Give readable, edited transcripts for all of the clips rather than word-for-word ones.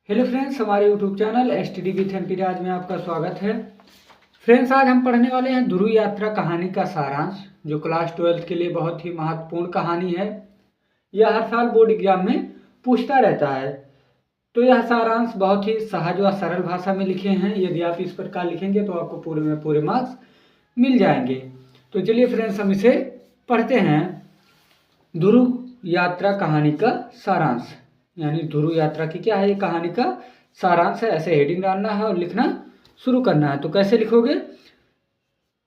Hello friends, हमारे YouTube channel STD with MP राज में आपका स्वागत है। फ्रेंड्स, आज हम पढ़ने वाले हैं ध्रुव यात्रा कहानी का सारांश, जो क्लास 12 के लिए बहुत ही महत्वपूर्ण कहानी है। यह हर साल बोर्ड एग्जाम में पूछता रहता है। तो यह सारांश बहुत ही सहज व सरल भाषा में लिखे हैं। यदि आप इस प्रकार लिखेंगे तो आपको पूरे में पूरे मार्क्स मिल जाएंगे। तो चलिए फ्रेंड्स, हम इसे पढ़ते हैं। ध्रुव यात्रा कहानी का सारांश, यानी ध्रुव यात्रा की क्या है, ये कहानी का सारांश है। ऐसे हेडिंग डालना है और लिखना शुरू करना है। तो कैसे लिखोगे?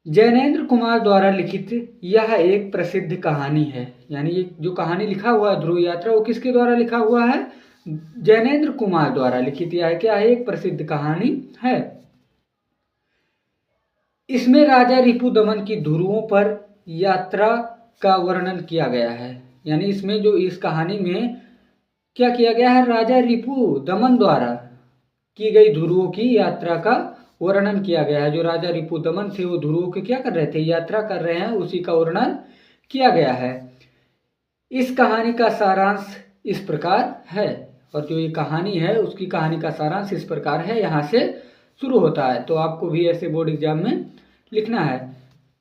जैनेन्द्र कुमार द्वारा लिखित यह एक प्रसिद्ध कहानी है। यानी ये जो कहानी लिखा हुआ है ध्रुव यात्रा, वो किसके द्वारा लिखा हुआ है? जैनेन्द्र कुमार द्वारा लिखित यह क्या है? एक प्रसिद्ध कहानी है। इसमें राजा रिपुदमन की ध्रुवों पर यात्रा का वर्णन किया गया है। यानी इसमें जो इस कहानी में क्या किया गया है? राजा रिपुदमन द्वारा की गई ध्रुवों की यात्रा का वर्णन किया गया है। जो राजा रिपुदमन थे वो ध्रुवों की क्या कर रहे थे? यात्रा कर रहे हैं, उसी का वर्णन किया गया है। इस कहानी का सारांश इस प्रकार है, और जो ये कहानी है उसकी कहानी का सारांश इस प्रकार है। यहाँ से शुरू होता है। तो आपको भी ऐसे बोर्ड एग्जाम में लिखना है।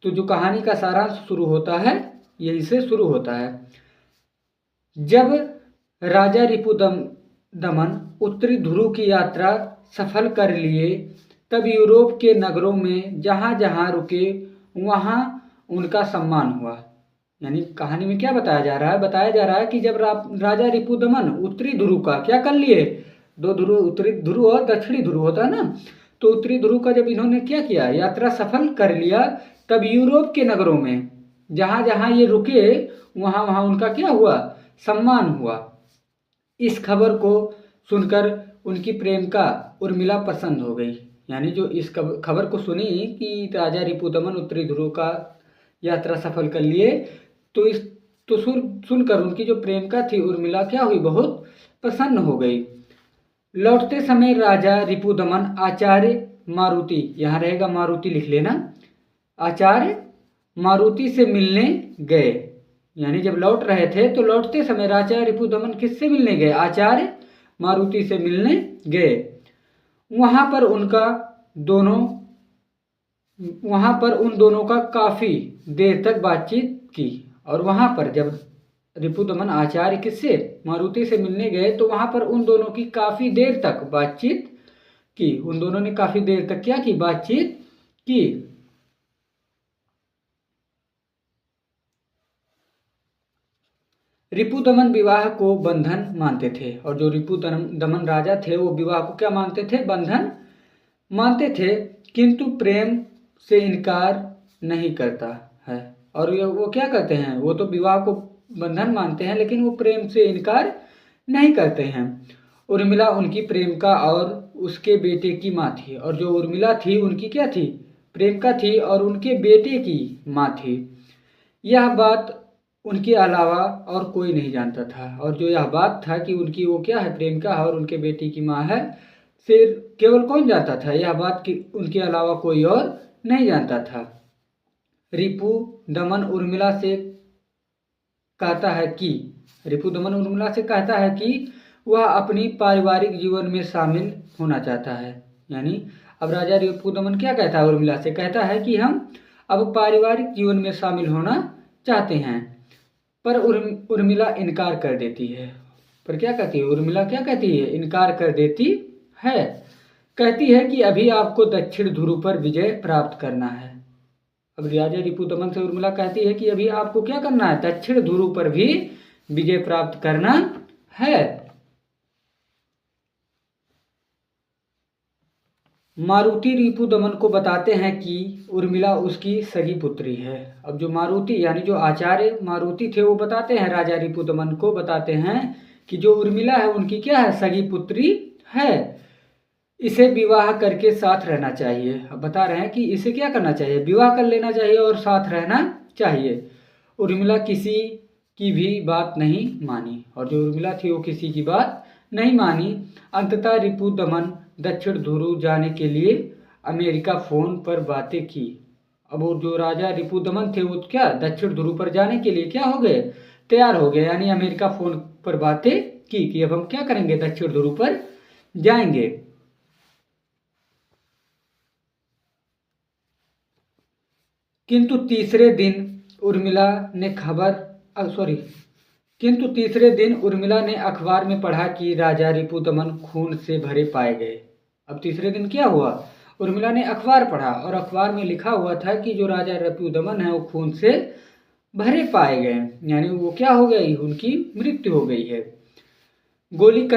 तो जो कहानी का सारांश शुरू होता है, यही से शुरू होता है। जब राजा रिपुदमन उत्तरी ध्रुव की यात्रा सफल कर लिए, तब यूरोप के नगरों में जहाँ जहाँ रुके वहाँ उनका सम्मान हुआ। यानी कहानी में क्या बताया जा रहा है? बताया जा रहा है कि जब राजा रिपुदमन उत्तरी ध्रुव का क्या कर लिए, दो ध्रुव, उत्तरी ध्रुव और दक्षिणी ध्रुव होता है ना, तो उत्तरी ध्रुव का जब इन्होंने क्या किया, यात्रा सफल कर लिया, तब यूरोप के नगरों में जहाँ जहाँ ये रुके वहाँ वहाँ उनका क्या हुआ? सम्मान हुआ। इस खबर को सुनकर उनकी प्रेमिका उर्मिला पसंद हो गई। यानी जो इस खबर को सुनी कि राजा रिपुदमन उत्तरी ध्रुव का यात्रा सफल कर लिए, तो सुनकर उनकी जो प्रेमिका थी उर्मिला क्या हुई? बहुत प्रसन्न हो गई। लौटते समय राजा रिपुदमन आचार्य मारुति, यहाँ रहेगा मारुति लिख लेना, आचार्य मारुति से मिलने गए। यानी जब लौट रहे थे तो लौटते समय राजा रिपुदमन किससे मिलने गए? आचार्य मारुति से मिलने गए। वहाँ पर उन दोनों का काफ़ी देर तक बातचीत की। और वहाँ पर जब रिपुदमन आचार्य किससे? मारुति से मिलने गए, तो वहाँ पर उन दोनों की काफ़ी देर तक बातचीत की। उन दोनों ने काफ़ी देर तक क्या की? बातचीत की। रिपुदमन विवाह को बंधन मानते थे, और जो रिपुदमन राजा थे वो विवाह को क्या मानते थे? बंधन मानते थे, किंतु प्रेम से इनकार नहीं करता है। और वो क्या करते हैं? वो तो विवाह को बंधन मानते हैं, लेकिन वो प्रेम से इनकार नहीं करते हैं। उर्मिला उनकी प्रेमिका और उसके बेटे की माँ थी। और जो उर्मिला थी उनकी क्या थी? प्रेमिका थी और उनके बेटे की माँ थी। यह बात उनके अलावा और कोई नहीं जानता था। और जो यह बात था कि उनकी वो क्या है? प्रेमिका है और उनके बेटी की माँ है, सिर्फ केवल कौन जानता था? यह बात कि उनके अलावा कोई और नहीं जानता था। रिपुदमन उर्मिला से कहता है कि वह अपनी पारिवारिक जीवन में शामिल होना चाहता है। यानी अब राजा रिपुदमन क्या कहता है? उर्मिला से कहता है कि हम अब पारिवारिक जीवन में शामिल होना चाहते हैं। पर उर्मिला इनकार कर देती है। पर क्या कहती है? उर्मिला क्या कहती है? इनकार कर देती है। कहती है कि अभी आपको दक्षिण ध्रुव पर विजय प्राप्त करना है। अब राजा रिपुदमन से उर्मिला कहती है कि अभी आपको क्या करना है? दक्षिण ध्रुव पर भी विजय प्राप्त करना है। मारुति रिपुदमन को बताते हैं कि उर्मिला उसकी सगी पुत्री है। अब जो मारुति यानी जो आचार्य मारुति थे वो बताते हैं, राजा रिपुदमन को बताते हैं कि जो उर्मिला है उनकी क्या है? सगी पुत्री है। इसे विवाह करके साथ रहना चाहिए। अब बता रहे हैं कि इसे क्या करना चाहिए? विवाह कर लेना चाहिए और साथ रहना चाहिए। उर्मिला किसी की भी बात नहीं मानी। और जो उर्मिला थी वो किसी की बात नहीं मानी। अंततः रिपुदमन दक्षिण ध्रुव जाने के लिए अमेरिका फ़ोन पर बातें की। अब वो जो राजा रिपुदमन थे वो क्या दक्षिण ध्रुव पर जाने के लिए क्या हो गए? तैयार हो गए। यानी अमेरिका फ़ोन पर बातें की कि अब हम क्या करेंगे? दक्षिण ध्रुव पर जाएंगे। किंतु तीसरे दिन उर्मिला ने अखबार में पढ़ा कि राजा रिपुदमन खून से भरे पाए गए। अब तीसरे दिन क्या हुआ, उर्मिला ने अखबार पढ़ा और अखबार में लिखा हुआ था कि जो राजा रिपुदमन है वो खून से भरे पाए गए, यानी वो क्या हो गई, उनकी मृत्यु हो गई है। गोली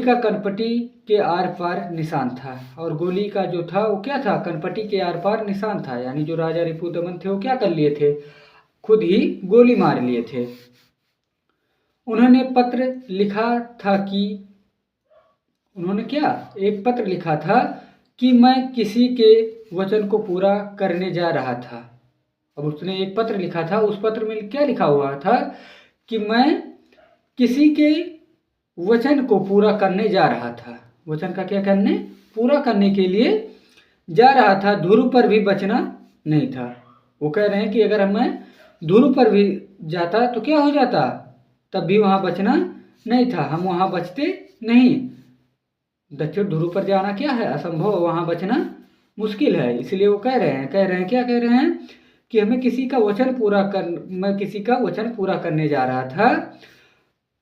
का कनपटी के आर पार निशान था, और गोली का जो था वो क्या था, कनपटी के आर पार निशान था, यानी जो राजा रिपुदमन थे वो क्या कर लिए थे, खुद ही गोली मार लिए थे। उन्होंने एक पत्र लिखा था कि मैं किसी के वचन को पूरा करने जा रहा था। अब उसने एक पत्र लिखा था, उस पत्र में क्या लिखा हुआ था कि मैं किसी के वचन को पूरा करने जा रहा था। वचन का क्या करने, पूरा करने के लिए जा रहा था, ध्रुव पर भी बचना नहीं था। वो कह रहे हैं कि अगर मैं ध्रुव पर भी जाता तो क्या हो जाता, तब भी वहाँ बचना नहीं था, हम वहाँ बचते नहीं। दक्षिण ध्रुव पर जाना क्या है, असंभव, वहाँ बचना मुश्किल है। इसलिए वो कह रहे हैं कि मैं किसी का वचन पूरा करने जा रहा था,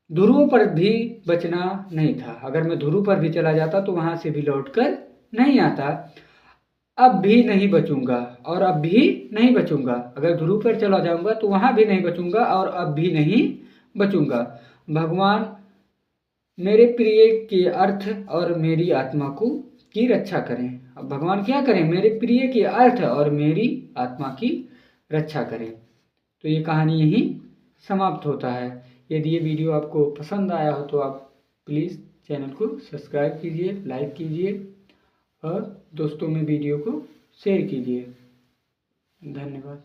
ध्रुव पर भी बचना नहीं था। अगर मैं ध्रुव पर भी चला जाता तो वहाँ से भी लौटकर नहीं आता। अब भी नहीं बचूंगा और अब भी नहीं बचूंगा। अगर ध्रुव पर चला जाऊंगा तो वहाँ भी नहीं बचूंगा और अब भी नहीं बचूंगा। भगवान मेरे प्रिय के अर्थ और मेरी आत्मा की रक्षा करें। अब भगवान क्या करें, मेरे प्रिय के अर्थ और मेरी आत्मा की रक्षा करें। तो ये कहानी यहीं समाप्त होता है। यदि ये वीडियो आपको पसंद आया हो तो आप प्लीज़ चैनल को सब्सक्राइब कीजिए, लाइक कीजिए और दोस्तों में वीडियो को शेयर कीजिए। धन्यवाद।